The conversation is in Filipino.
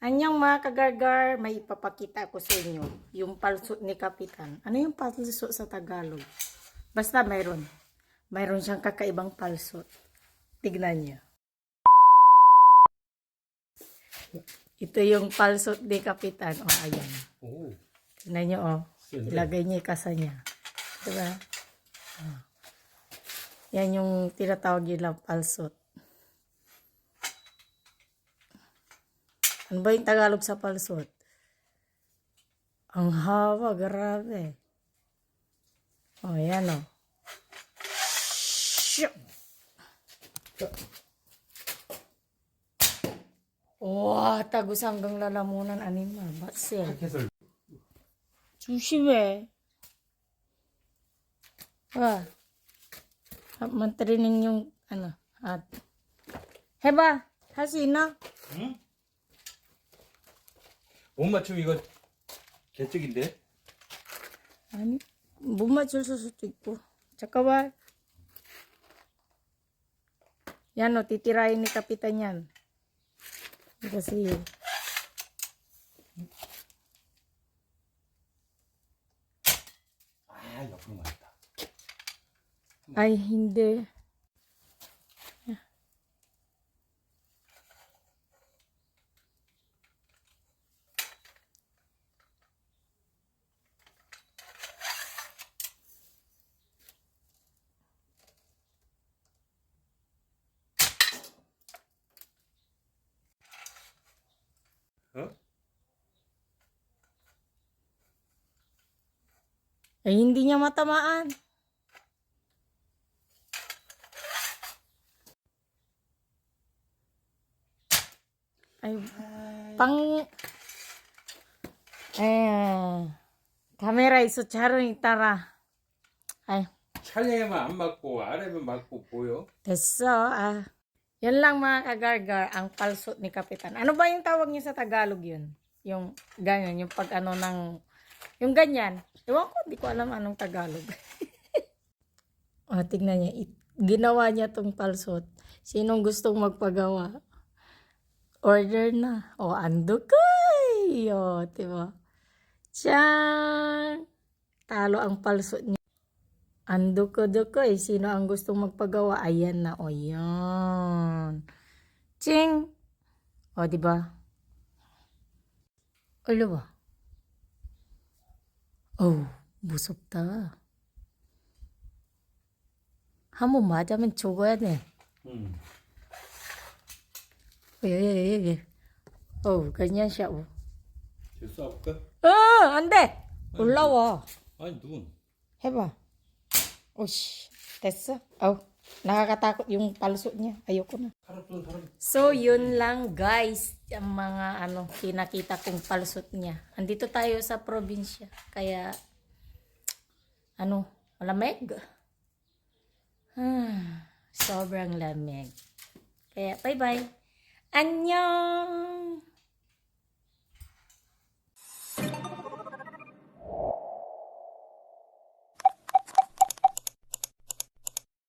Anyang mga kagargar, may ipapakita ko sa inyo. Yung palsot ni Kapitan. Ano yung palsot sa Tagalog? Basta mayroon. Mayroon siyang kakaibang palsot. Tignan niyo. Ito yung palsot ni Kapitan. O, ayan. Oh, Tignan niyo, o. Ilagay niya yung kasa niya. Diba? Oh. Yan yung tinatawag nilang palsot. Ano ba yung Tagalog sa palsot? Ang haba, grabe. O, yan o. Wow, tagus hanggang lalamunan animal. Batsel. 해설. 조심해. 와. mantrining yung ano. At. 해봐. 할 수 있나? 응? 못 맞추면 이거 개쩍인데? 아니. 못 맞출 수도 있고. 잠깐만. Yan o, titirahin ni Kapitan yan. Kasi, 아, 옆으로 맞았다. ay hindi. 어? Ay hindi niya matamaan. Ay, pang, 카메라 있어 촬영 있다라. ay, 촬영에만 안 맞고 아래만 맞고 보여? 됐어. Yan lang mga kagargar, ang palsot ni Kapitan. Ano ba yung tawag niya sa Tagalog yun? Yung ganyan, yung pag ano ng, yung ganyan. Ewan ko, di ko alam anong Tagalog. Tignan niya, ginawa niya tong palsot. Sinong gustong magpagawa? Order na. Ando kay. Diba? Tiyan! Talo ang palsot niya. Ando ko sino ang gustong magpagawa? Ayan na, yan. Ching! Diba? Ano ba? 무섭다. 한번 맞으면 죽어야 돼. 응. 예. ganyan siya, 저 쏴볼까? 안 돼! 올라와. 아니 눈. 해봐. 오씨, 됐어? nakakatakot yung palso niya. Ayoko na. So, yun lang guys. Ang mga pinakita kong palsot niya. Andito tayo sa probinsya. Kaya, malamig. Sobrang lamig. Kaya, bye-bye. Annyeong!